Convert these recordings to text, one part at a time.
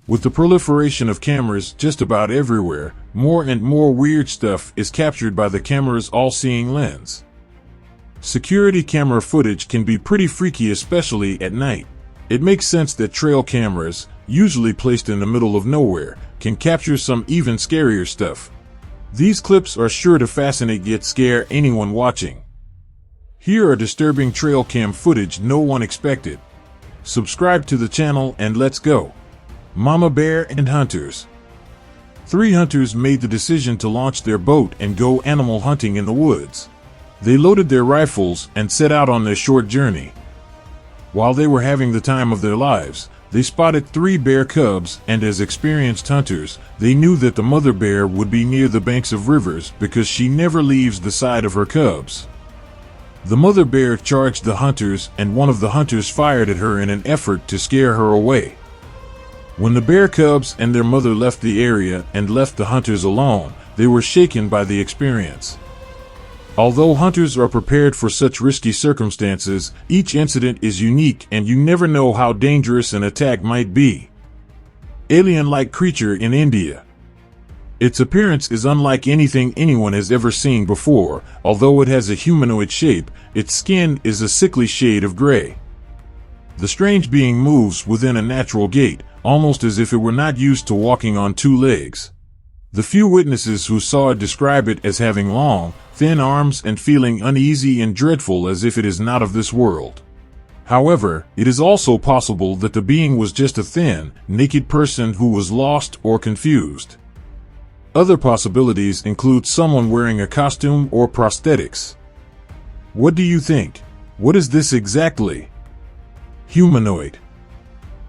With the proliferation of cameras just about everywhere, more and more weird stuff is captured by the camera's all-seeing lens. Security camera footage can be pretty freaky, especially at night. It makes sense that trail cameras, usually placed in the middle of nowhere, can capture some even scarier stuff. These clips are sure to fascinate yet scare anyone watching. Here are disturbing trail cam footage no one expected. Subscribe to the channel and let's go. Mama Bear and Hunters. 3 hunters made the decision to launch their boat and go animal hunting in the woods. They loaded their rifles and set out on their short journey. While they were having the time of their lives, they spotted 3 bear cubs, and as experienced hunters, they knew that the mother bear would be near the banks of rivers because she never leaves the side of her cubs. The mother bear charged the hunters, and one of the hunters fired at her in an effort to scare her away. When the bear cubs and their mother left the area and left the hunters alone, they were shaken by the experience. Although hunters are prepared for such risky circumstances, each incident is unique and you never know how dangerous an attack might be. Alien-like creature in India. Its appearance is unlike anything anyone has ever seen before. Although it has a humanoid shape, its skin is a sickly shade of gray. The strange being moves within a natural gait, almost as if it were not used to walking on 2 legs. The few witnesses who saw it describe it as having long, thin arms and feeling uneasy and dreadful as if it is not of this world. However, it is also possible that the being was just a thin, naked person who was lost or confused. Other possibilities include someone wearing a costume or prosthetics. What do you think? What is this exactly? Humanoid.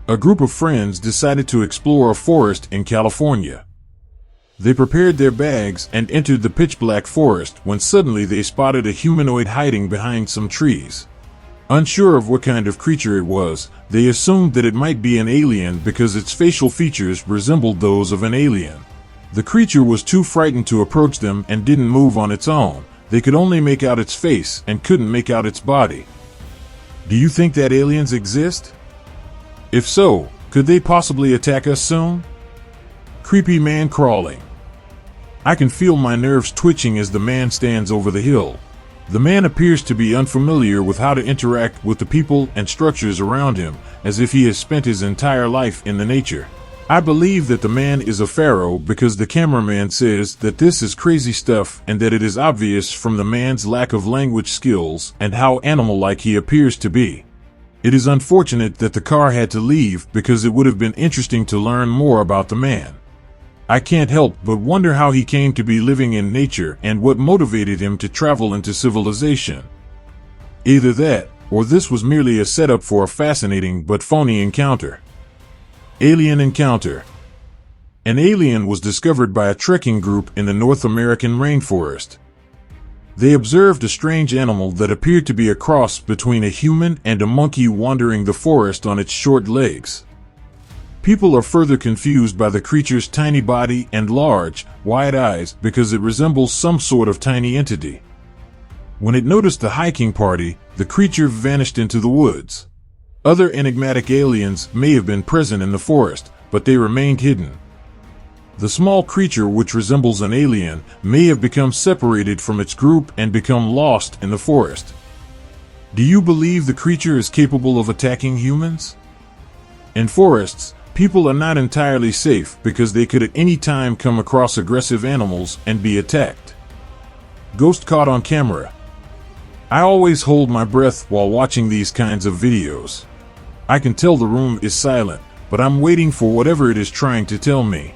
A group of friends decided to explore a forest in California. They prepared their bags and entered the pitch-black forest when suddenly they spotted a humanoid hiding behind some trees. Unsure of what kind of creature it was, they assumed that it might be an alien because its facial features resembled those of an alien. The creature was too frightened to approach them and didn't move on its own. They could only make out its face and couldn't make out its body. Do you think that aliens exist? If so, could they possibly attack us soon? Creepy man crawling. I can feel my nerves twitching as the man stands over the hill. The man appears to be unfamiliar with how to interact with the people and structures around him, as if he has spent his entire life in the nature. I believe that the man is a pharaoh because the cameraman says that this is crazy stuff and that it is obvious from the man's lack of language skills and how animal-like he appears to be. It is unfortunate that the car had to leave because it would have been interesting to learn more about the man. I can't help but wonder how he came to be living in nature and what motivated him to travel into civilization. Either that, or this was merely a setup for a fascinating but phony encounter. Alien encounter. An alien was discovered by a trekking group in the North American rainforest. They observed a strange animal that appeared to be a cross between a human and a monkey wandering the forest on its short legs. People are further confused by the creature's tiny body and large, wide eyes because it resembles some sort of tiny entity. When it noticed the hiking party, the creature vanished into the woods. Other enigmatic aliens may have been present in the forest, but they remained hidden. The small creature, which resembles an alien, may have become separated from its group and become lost in the forest. Do you believe the creature is capable of attacking humans? In forests, people are not entirely safe because they could at any time come across aggressive animals and be attacked. Ghost caught on camera. I always hold my breath while watching these kinds of videos. I can tell the room is silent, but I'm waiting for whatever it is trying to tell me.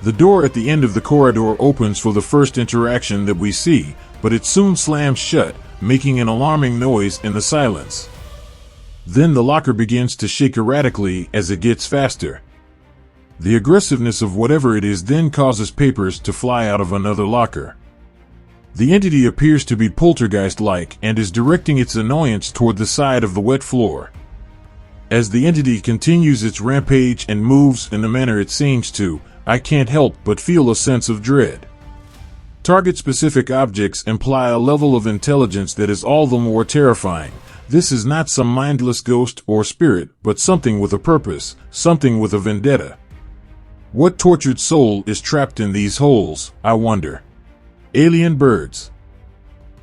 The door at the end of the corridor opens for the first interaction that we see, but it soon slams shut, making an alarming noise in the silence. Then the locker begins to shake erratically as it gets faster. The aggressiveness of whatever it is then causes papers to fly out of another locker. The entity appears to be poltergeist-like and is directing its annoyance toward the side of the wet floor. As the entity continues its rampage and moves in the manner it seems to, I can't help but feel a sense of dread. Target-specific objects imply a level of intelligence that is all the more terrifying. This is not some mindless ghost or spirit, but something with a purpose, something with a vendetta. What tortured soul is trapped in these holes, I wonder? Alien birds.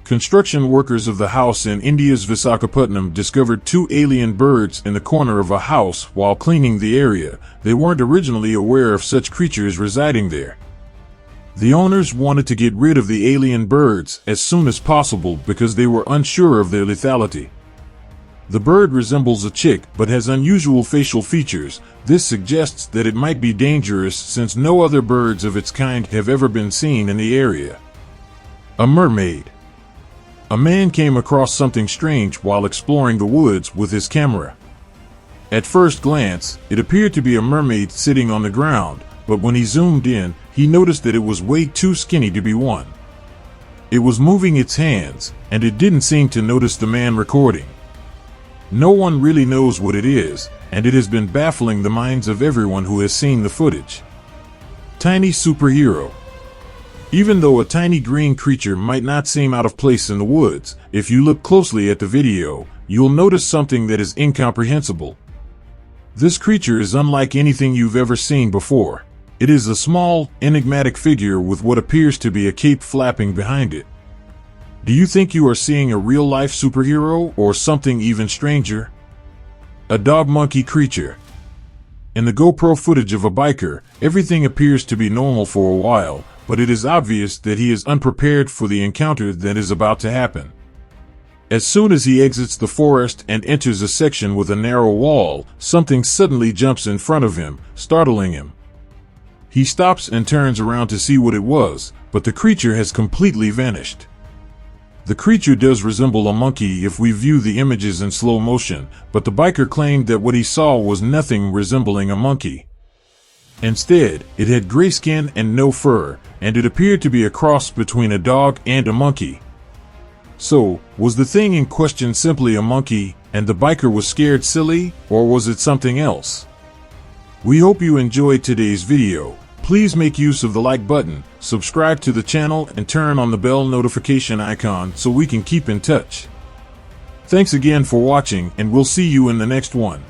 Construction workers of the house in India's Visakhapatnam discovered 2 alien birds in the corner of a house while cleaning the area. They weren't originally aware of such creatures residing there. The owners wanted to get rid of the alien birds as soon as possible because they were unsure of their lethality. The bird resembles a chick but has unusual facial features. This suggests that it might be dangerous since no other birds of its kind have ever been seen in the area. A mermaid. A man came across something strange while exploring the woods with his camera. At first glance, it appeared to be a mermaid sitting on the ground, but when he zoomed in, he noticed that it was way too skinny to be one. It was moving its hands, and it didn't seem to notice the man recording. No one really knows what it is, and it has been baffling the minds of everyone who has seen the footage. Tiny superhero. Even though a tiny green creature might not seem out of place in the woods, if you look closely at the video, you'll notice something that is incomprehensible. This creature is unlike anything you've ever seen before. It is a small, enigmatic figure with what appears to be a cape flapping behind it. Do you think you are seeing a real-life superhero or something even stranger? A dog-monkey creature. In the GoPro footage of a biker, everything appears to be normal for a while, but it is obvious that he is unprepared for the encounter that is about to happen. As soon as he exits the forest and enters a section with a narrow wall, something suddenly jumps in front of him, startling him. He stops and turns around to see what it was, but the creature has completely vanished. The creature does resemble a monkey if we view the images in slow motion, but the biker claimed that what he saw was nothing resembling a monkey. Instead, it had gray skin and no fur, and it appeared to be a cross between a dog and a monkey. So, was the thing in question simply a monkey, and the biker was scared silly, or was it something else? We hope you enjoyed today's video. Please make use of the like button, subscribe to the channel, and turn on the bell notification icon so we can keep in touch. Thanks again for watching, and we'll see you in the next one.